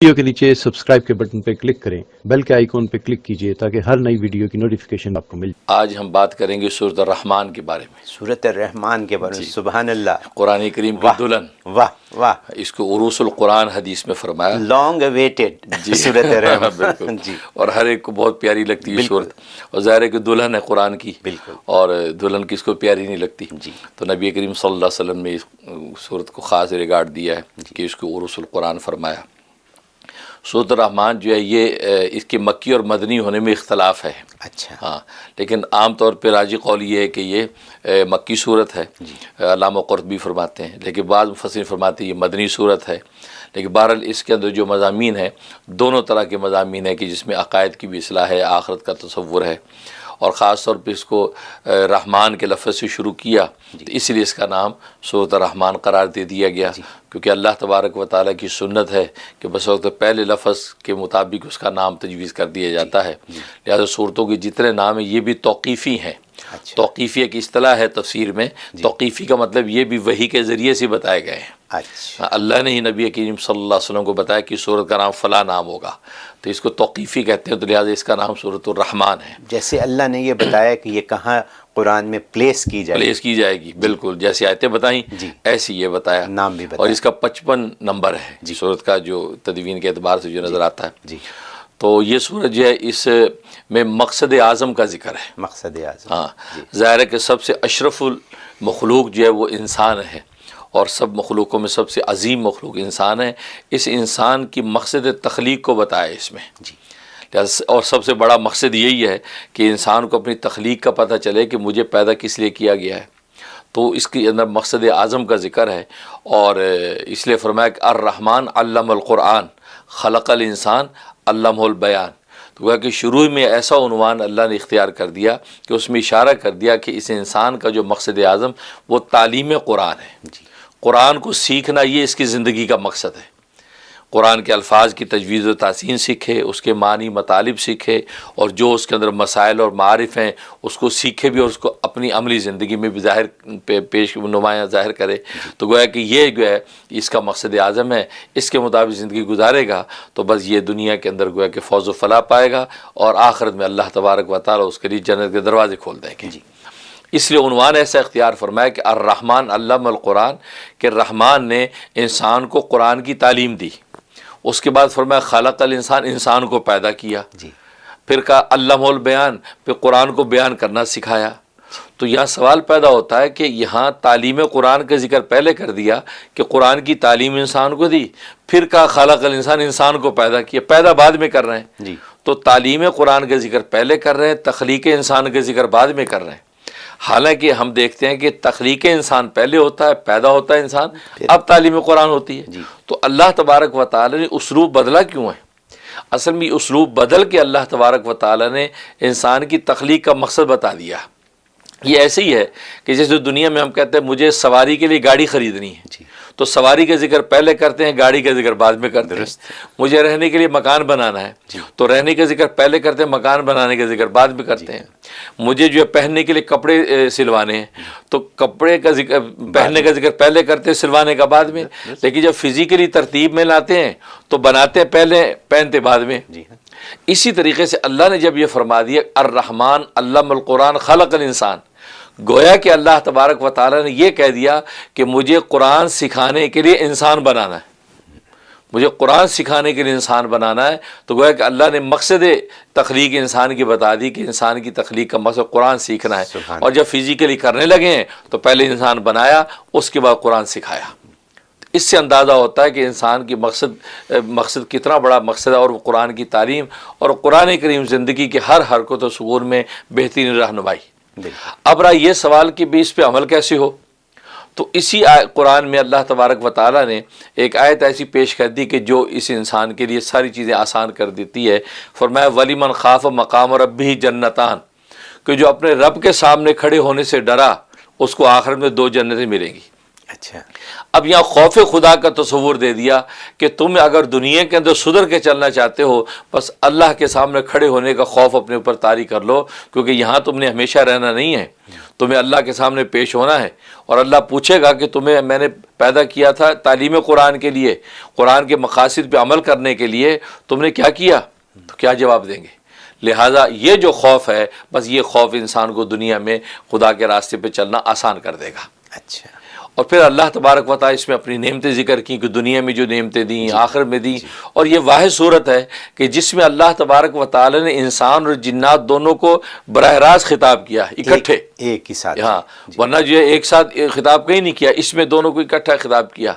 Video کے نیچے subscribe کے بٹن پہ کلک کریں، بیل کے آئیکن پہ کلک کیجئے تاکہ ہر نئی ویڈیو کی نوٹیفیکیشن آپ کو مل جائے۔ آج ہم بات کریں گے سورۃ الرحمن کے بارے میں۔ سورۃ الرحمن کے بارے میں سبحان اللہ، قرآن کریم کی دلہن، واہ واہ، اس کو عروس القرآن حدیث میں فرمایا، لانگ اویٹڈ سورۃ الرحمن بالکل جی، اور ہر ایک کو بہت پیاری لگتی ہے سورت، اور ظاہر ہے کہ دلہن ہے قرآن کی، بالکل، اور دلہن کس کو پیاری نہیں لگتی جی، تو نبی کریم صلی اللہ علیہ وسلم نے اس سورت کو خاص ریگارڈ دیا ہے کہ اس کو عروس القرآن فرمایا۔ سورۃ الرحمن جو ہے یہ اس کے مکی اور مدنی ہونے میں اختلاف ہے، اچھا، ہاں، لیکن عام طور پہ راجح قول یہ ہے کہ یہ مکی صورت ہے، علامہ قرطبی فرماتے ہیں، لیکن بعض مفسرین فرماتے ہیں یہ مدنی صورت ہے۔ لیکن بہرحال اس کے اندر جو مضامین ہیں دونوں طرح کے مضامین ہیں کہ جس میں عقائد کی بھی اصلاح ہے، آخرت کا تصور ہے، اور خاص طور پہ اس کو رحمان کے لفظ سے شروع کیا تو اس لیے اس کا نام سورۃ الرحمن قرار دے دیا گیا، کیونکہ اللہ تبارک و تعالیٰ کی سنت ہے کہ بس وقت پہلے لفظ کے مطابق اس کا نام تجویز کر دیا جاتا ہے، لہذا صورتوں کے جتنے نام ہیں یہ بھی توقیفی ہیں۔ توقیفیہ کی اصطلاح ہے تفسیر میں، توقیفی کا مطلب یہ بھی وحی کے ذریعے سے بتائے گئے ہیں، اچھا، اللہ نے ہی نبی کریم صلی اللہ علیہ وسلم کو بتایا کہ سورت کا نام فلاں نام ہوگا، تو اس کو توقیفی کہتے ہیں، تو لہٰذا اس کا نام سورۃ الرحمن ہے۔ جیسے اللہ نے یہ بتایا کہ یہ کہاں قرآن میں پلیس کی جائے گی، بالکل جیسے آیتیں بتائیں ایسی یہ بتایا، نام بھی بتایا، اور اس کا 55 نمبر ہے سورت کا، جو تدوین کے اعتبار سے جو نظر آتا ہے۔ جی، تو یہ سورت جو ہے اس میں مقصد اعظم کا ذکر ہے، مقصد اعظم، ہاں، ظاہر ہے کہ سب سے اشرف المخلوق جو ہے وہ انسان ہے، اور سب مخلوقوں میں سب سے عظیم مخلوق انسان ہے، اس انسان کی مقصد تخلیق کو بتایا اس میں، اور سب سے بڑا مقصد یہی ہے کہ انسان کو اپنی تخلیق کا پتہ چلے کہ مجھے پیدا کس لیے کیا گیا ہے، تو اس کے اندر مقصد اعظم کا ذکر ہے، اور اس لیے فرمایا کہ الرحمن علم القرآن خلق الانسان علمہ البیان، تو گویا کہ شروع میں ایسا عنوان اللہ نے اختیار کر دیا کہ اس میں اشارہ کر دیا کہ اس انسان کا جو مقصد اعظم وہ تعلیم قرآن ہے، قرآن کو سیکھنا یہ اس کی زندگی کا مقصد ہے، قرآن کے الفاظ کی تجوید و تحسین سیکھے، اس کے معنی مطالب سیکھے، اور جو اس کے اندر مسائل اور معارف ہیں اس کو سیکھے بھی، اور اس کو اپنی عملی زندگی میں بھی پیش نمایاں ظاہر کرے، تو گویا کہ یہ جو ہے اس کا مقصد اعظم ہے، اس کے مطابق زندگی گزارے گا تو بس یہ دنیا کے اندر گویا کہ فوز و فلاح پائے گا، اور آخرت میں اللہ تبارک و تعالیٰ اس کے لیے جنت کے دروازے کھول دیں گے۔ اس لیے عنوان ایسا اختیار فرمایا کہ الرحمن علم القرآن، کہ رحمان نے انسان کو قرآن کی تعلیم دی، اس کے بعد فرمایا خلق الانسان، انسان کو پیدا کیا، پھر کہا علمہ البیان، پھر قرآن کو بیان کرنا سکھایا۔ تو یہاں سوال پیدا ہوتا ہے کہ یہاں تعلیم قرآن کا ذکر پہلے کر دیا کہ قرآن کی تعلیم انسان کو دی، پھر کہا خلق الانسان، انسان کو پیدا کیا، پیدا بعد میں کر رہے ہیں، تو تعلیم قرآن کا ذکر پہلے کر رہے ہیں، تخلیق انسان کا ذکر بعد میں کر رہے ہیں، حالانکہ ہم دیکھتے ہیں کہ تخلیق انسان پہلے ہوتا ہے، پیدا ہوتا ہے انسان، اب تعلیم قرآن ہوتی ہے۔ تو اللہ تبارک و تعالی نے اسلوب بدلا کیوں ہے؟ اصل میں اسلوب بدل کے اللہ تبارک و تعالی نے انسان کی تخلیق کا مقصد بتا دیا۔ یہ ایسے ہی ہے کہ جیسے دنیا میں ہم کہتے ہیں مجھے سواری کے لیے گاڑی خریدنی ہے، تو سواری کا ذکر پہلے کرتے ہیں، گاڑی کا ذکر بعد میں کرتے ہیں۔ مجھے رہنے کے لیے مکان بنانا ہے، تو رہنے کا ذکر پہلے کرتے ہیں، مکان بنانے کا ذکر بعد میں کرتے ہیں۔ مجھے جو ہے پہننے کے لیے کپڑے سلوانے ہیں، تو کپڑے کا ذکر پہننے کا ذکر پہلے کرتے ہیں، سلوانے کا بعد میں، لیکن جب فزیکلی ترتیب میں لاتے ہیں تو بناتے ہیں پہلے، پہنتے بعد میں۔ اسی طریقے سے اللہ نے جب یہ فرما دیا الرحمن علم القرآن خلق الانسان، گویا کہ اللہ تبارک و تعالیٰ نے یہ کہہ دیا کہ مجھے قرآن سکھانے کے لیے انسان بنانا ہے، مجھے قرآن سکھانے کے لیے انسان بنانا ہے، تو گویا کہ اللہ نے مقصد تخلیق انسان کی بتا دی کہ انسان کی تخلیق کا مقصد قرآن سیکھنا ہے، اور جب فزیکلی کرنے لگے ہیں تو پہلے انسان بنایا، اس کے بعد قرآن سکھایا۔ اس سے اندازہ ہوتا ہے کہ انسان کی مقصد کتنا بڑا مقصد ہے، اور وہ قرآن کی تعلیم اور قرآن کریم زندگی کے ہر حرکت و سکون میں بہترین رہنمائی۔ اب رہا یہ سوال کہ بھی اس پہ عمل کیسے ہو، تو اسی قرآن میں اللہ تبارک و تعالیٰ نے ایک آیت ایسی پیش کر دی کہ جو اس انسان کے لیے ساری چیزیں آسان کر دیتی ہے۔ فرمایا وَلِمَنْ خَافَ مَقَامَ رَبِّهِ جَنَّتَانِ، کہ جو اپنے رب کے سامنے کھڑے ہونے سے ڈرا اس کو آخرت میں 2 جنتیں ملیں گی، اچھا، اب یہاں خوف خدا کا تصور دے دیا کہ تم اگر دنیا کے اندر سدھر کے چلنا چاہتے ہو بس اللہ کے سامنے کھڑے ہونے کا خوف اپنے اوپر طاری کر لو، کیونکہ یہاں تم نے ہمیشہ رہنا نہیں ہے، تمہیں اللہ کے سامنے پیش ہونا ہے، اور اللہ پوچھے گا کہ تمہیں میں نے پیدا کیا تھا تعلیم قرآن کے لیے، قرآن کے مقاصد پہ عمل کرنے کے لیے، تم نے کیا کیا؟ تو کیا جواب دیں گے؟ لہٰذا یہ جو خوف ہے بس یہ خوف انسان کو دنیا میں خدا کے راستے پہ چلنا آسان کر دے گا۔ اچھا، اور پھر اللہ تبارک و تعالیٰ اس میں اپنی نعمتیں ذکر کی کہ دنیا میں جو نعمتیں دیں آخر میں دیں، اور یہ واحد صورت ہے کہ جس میں اللہ تبارک و تعالیٰ نے انسان اور جنات دونوں کو براہ راست خطاب کیا اکٹھے ایک ہی ساتھ، ہاں، ورنہ جو ہے ایک ساتھ خطاب کہیں نہیں کیا، اس میں دونوں کو اکٹھا خطاب کیا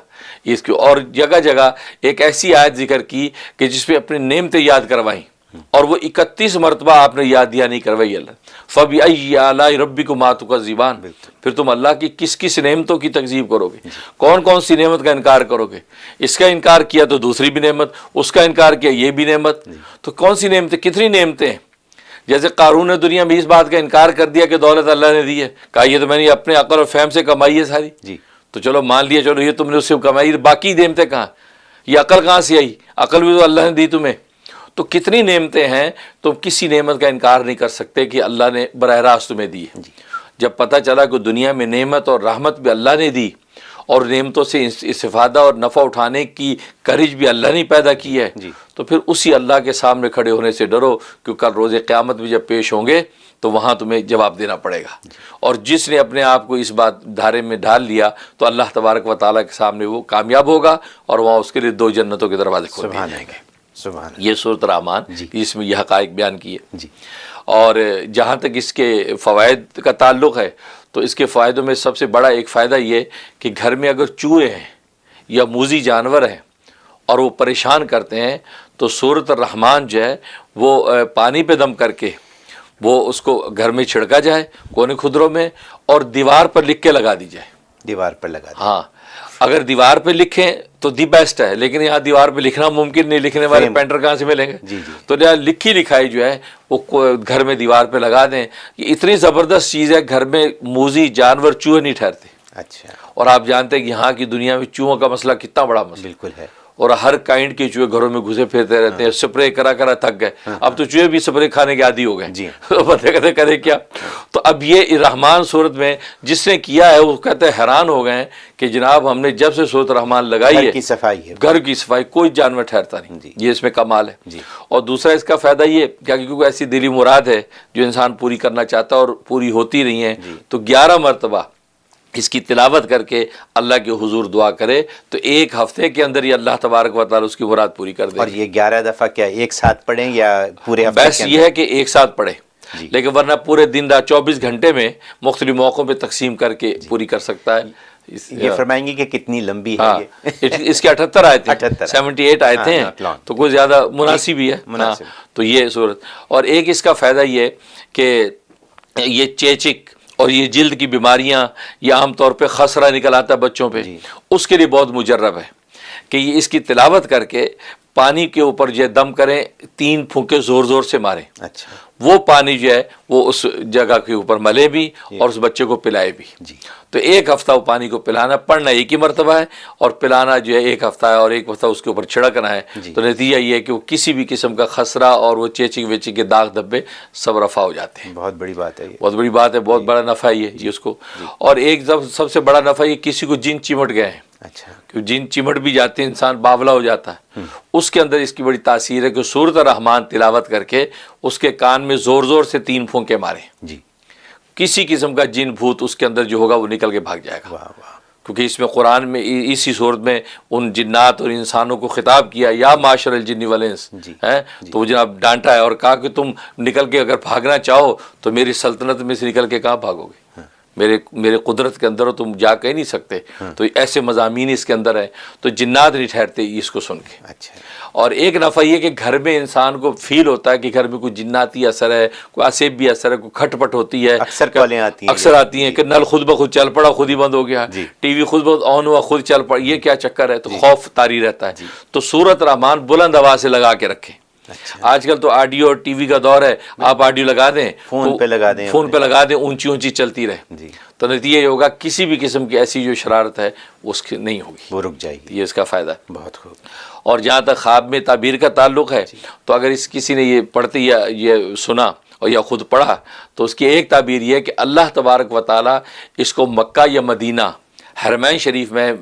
اس کی، اور جگہ جگہ ایک ایسی آیت ذکر کی کہ جس میں اپنی نعمتیں یاد کروائیں، اور وہ 31 مرتبہ آپ نے یاد دیا نہیں کروائی اللہ، فَبِأَيِّ آلَاءِ رَبِّكُمَا تُكَذِّبَانِ، پھر تم اللہ کی کس کس نعمتوں کی تکذیب کرو گے، کون کون سی نعمت کا انکار کرو گے؟ اس کا انکار کیا تو دوسری بھی نعمت، اس کا انکار کیا یہ بھی نعمت، تو کون سی نعمتیں، کتنی نعمتیں ہیں؟ جیسے قارون نے دنیا میں اس بات کا انکار کر دیا کہ دولت اللہ نے دی ہے، کہا یہ تو میں نے اپنے عقل اور فہم سے کمائی ہے ساری، تو چلو مان لیا، چلو یہ تم نے اس سے کمائی، باقی نعمتیں کہاں؟ یہ عقل کہاں سے آئی؟ عقل بھی تو اللہ نے دی تمہیں، تو کتنی نعمتیں ہیں، تم کسی نعمت کا انکار نہیں کر سکتے کہ اللہ نے براہ راست تمہیں دی ہے۔ جب پتہ چلا کہ دنیا میں نعمت اور رحمت بھی اللہ نے دی، اور نعمتوں سے استفادہ اور نفع اٹھانے کی کرج بھی اللہ نے پیدا کی ہے، تو پھر اسی اللہ کے سامنے کھڑے ہونے سے ڈرو، کیونکہ کل روز قیامت میں جب پیش ہوں گے تو وہاں تمہیں جواب دینا پڑے گا، اور جس نے اپنے آپ کو اس بات دھارے میں ڈال لیا تو اللہ تبارک و تعالیٰ کے سامنے وہ کامیاب ہوگا، اور وہاں اس کے لیے 2 جنتوں کے دروازے کھول دیے جائیں گے۔ یہ سورۃ الرحمن اس میں یہ حقائق بیان کیے، اور جہاں تک اس کے فوائد کا تعلق ہے تو اس کے فائدوں میں سب سے بڑا ایک فائدہ یہ کہ گھر میں اگر چوہے ہیں یا موذی جانور ہیں اور وہ پریشان کرتے ہیں تو سورۃ الرحمن جو ہے وہ پانی پہ دم کر کے وہ اس کو گھر میں چھڑکا جائے کونے خدروں میں، اور دیوار پر لکھ کے لگا دی جائے، دیوار پر لگا دیں۔ ہاں، اگر دیوار پہ لکھیں تو دی بیسٹ ہے، لیکن یہاں دیوار پہ لکھنا ممکن نہیں، لکھنے والے پینٹر کہاں سے ملیں گے؟ تو لکھی لکھائی جو ہے وہ گھر میں دیوار پہ لگا دیں۔ یہ اتنی زبردست چیز ہے، گھر میں موذی جانور چوہے نہیں ٹھہرتے۔ اچھا، اور آپ جانتے ہیں کہ یہاں کی دنیا میں چوہوں کا مسئلہ کتنا بڑا مسئلہ بالکل ہے، اور ہر کائنڈ کے چوہے گھروں میں گھسے پھرتے رہتے ہیں، سپرے کرا کرا تھک گئے، اب تو چوہے بھی سپرے کھانے کے عادی ہو گئے، پتہ کہتے کرے کیا۔ تو اب یہ رحمان صورت میں جس نے کیا ہے وہ کہتے ہیں حیران ہو گئے ہیں کہ جناب ہم نے جب سے صورت رحمان لگائی ہے، گھر کی صفائی ہے، گھر کی صفائی، کوئی جانور ٹھہرتا نہیں، یہ اس میں کمال ہے۔ اور دوسرا اس کا فائدہ یہ کیا، کیونکہ ایسی دلی مراد ہے جو انسان پوری کرنا چاہتا ہے اور پوری ہوتی رہی ہیں، تو 11 مرتبہ اس کی تلاوت کر کے اللہ کے حضور دعا کرے تو ایک ہفتے کے اندر یہ اللہ تبارک و تعالیٰ اس کی مراد پوری کر دے۔ اور یہ 11 دفعہ کیا ایک ساتھ پڑھیں یا پورے ہفتے؟ بس یہ ہے کہ ایک ساتھ پڑھے، لیکن ورنہ پورے دن رات 24 گھنٹے میں مختلف موقعوں پہ تقسیم کر کے پوری کر سکتا ہے۔ یہ فرمائیں گے کہ کتنی لمبی ہے یہ؟ اس کے 78 آیتیں، 78 آیتیں ہیں، تو کوئی زیادہ مناسب ہی ہے۔ تو یہ صورت، اور ایک اس کا فائدہ یہ کہ یہ چیچک اور یہ جلد کی بیماریاں، یہ عام طور پہ خسرہ نکل آتا ہے بچوں پہ، اس کے لیے بہت مجرب ہے کہ یہ اس کی تلاوت کر کے پانی کے اوپر جو دم کریں، 3 پھونکے زور زور سے ماریں، اچھا، وہ پانی جو ہے وہ اس جگہ کے اوپر ملے بھی اور اس بچے کو پلائے بھی۔ تو ایک ہفتہ وہ پانی کو پلانا، پڑھنا ایک ہی مرتبہ ہے، اور پلانا جو ہے ایک ہفتہ ہے، اور ایک ہفتہ اس کے اوپر چھڑکنا ہے۔ تو نتیجہ یہ ہے کہ وہ کسی بھی قسم کا خسرہ اور وہ چیچک ویچک کے داغ دھبے سب رفع ہو جاتے ہیں۔ بہت بڑی بات ہے یہ، بہت بڑی بات ہے، بہت بڑا نفع ہے یہ اس کو۔ اور ایک سب سے بڑا نفع یہ کسی کو جن چمٹ گئے ہیں، اچھا، کہ جن چمٹ بھی جاتے ہیں، انسان باولا ہو جاتا ہے، اس کے اندر اس کی بڑی تاثیر ہے کہ سورۃ الرحمان تلاوت کر کے اس کے کان میں زور زور سے 3 پھونکے مارے، کسی قسم کا جن بھوت اس کے اندر جو ہوگا وہ نکل کے بھاگ جائے گا۔ کیونکہ اس میں قرآن میں اسی صورت میں ان جنات اور انسانوں کو خطاب کیا، یا معاشر الجن والانس، تو وہ جناب ڈانٹا ہے اور کہا کہ تم نکل کے اگر بھاگنا چاہو تو میری سلطنت میں سے نکل کے کہاں بھاگو گے، میرے قدرت کے اندر ہو، تم جا کہیں نہیں سکتے۔ تو ایسے مضامین اس کے اندر ہیں، تو جنات نہیں ٹھہرتے اس کو سن کے۔ اور ایک نفع یہ کہ گھر میں انسان کو فیل ہوتا ہے کہ گھر میں کوئی جناتی اثر ہے، کوئی عصبی اثر ہے، کوئی کھٹ پٹ ہوتی ہے، اکثر آتی ہیں کہ نل خود بخود چل پڑا، خود ہی بند ہو گیا، ٹی وی خود بخود آن ہوا، خود چل پڑا، یہ کیا چکر ہے؟ تو خوف طاری رہتا ہے۔ تو سورۃ رحمان بلند آواز سے لگا کے رکھیں، آج کل تو آڈیو اور ٹی وی کا دور ہے، آپ آڈیو لگا دیں، فون پہ لگا دیں، فون پہ لگا دیں، اونچی اونچی چلتی رہے، جی، تو نتیجہ یہ ہوگا کسی بھی قسم کی ایسی جو شرارت ہے اس کی نہیں ہوگی، وہ رک جائے گی۔ یہ اس کا فائدہ ہے۔ بہت خوب۔ اور جہاں تک خواب میں تعبیر کا تعلق ہے، تو اگر کسی نے یہ پڑھتے یا یہ سنا اور یا خود پڑھا، تو اس کی ایک تعبیر یہ ہے کہ اللہ تبارک و تعالیٰ اس کو مکہ یا مدینہ حرمین شریف میں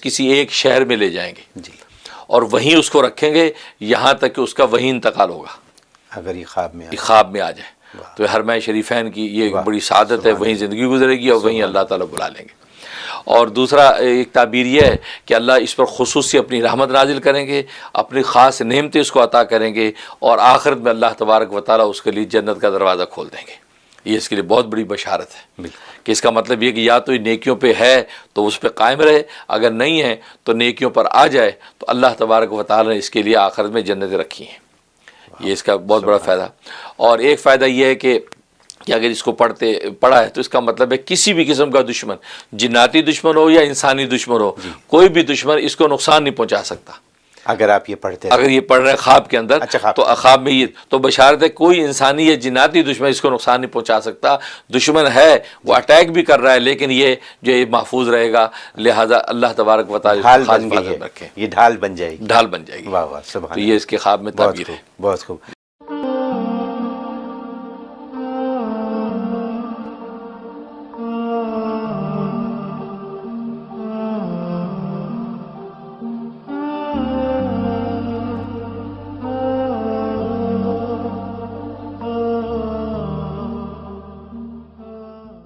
کسی ایک شہر میں لے جائیں گے، جی، اور وہیں اس کو رکھیں گے یہاں تک کہ اس کا وہیں انتقال ہوگا، اگر یہ خواب میں خواب میں آ جائے۔ تو حرمین شریفین کی یہ بڑی سعادت ہے، وہیں زندگی گزرے گی اور وہیں اللہ تعالیٰ بلا لیں گے۔ اور دوسرا ایک تعبیر یہ ہے کہ اللہ اس پر خصوصی اپنی رحمت نازل کریں گے، اپنی خاص نعمتیں اس کو عطا کریں گے، اور آخرت میں اللہ تبارک و تعالیٰ اس کے لیے جنت کا دروازہ کھول دیں گے۔ یہ اس کے لیے بہت بڑی بشارت ہے کہ اس کا مطلب یہ کہ یا تو یہ نیکیوں پہ ہے تو اس پہ قائم رہے، اگر نہیں ہے تو نیکیوں پر آ جائے، تو اللہ تبارک و تعالیٰ نے اس کے لیے آخرت میں جنتیں رکھی ہیں۔ یہ اس کا بہت بڑا فائدہ۔ اور ایک فائدہ یہ ہے کہ اگر اس کو پڑھا ہے تو اس کا مطلب ہے کسی بھی قسم کا دشمن، جناتی دشمن ہو یا انسانی دشمن ہو، کوئی بھی دشمن اس کو نقصان نہیں پہنچا سکتا۔ اگر آپ یہ پڑھتے ہیں، اگر یہ پڑھ رہے ہیں خواب کے اندر، تو خواب میں یہ تو بشارت ہے کوئی انسانی یا جناتی دشمن اس کو نقصان نہیں پہنچا سکتا۔ دشمن ہے وہ اٹیک بھی کر رہا ہے، لیکن یہ جو یہ محفوظ رہے گا، لہذا اللہ تبارک و تعالیٰ ڈھال بن گئی ہے، یہ ڈھال بن جائے گی، ڈھال بن جائے گی۔ واہ واہ، سبحان تو یہ اس کے خواب میں تعبیر ہے۔ بہت خوب۔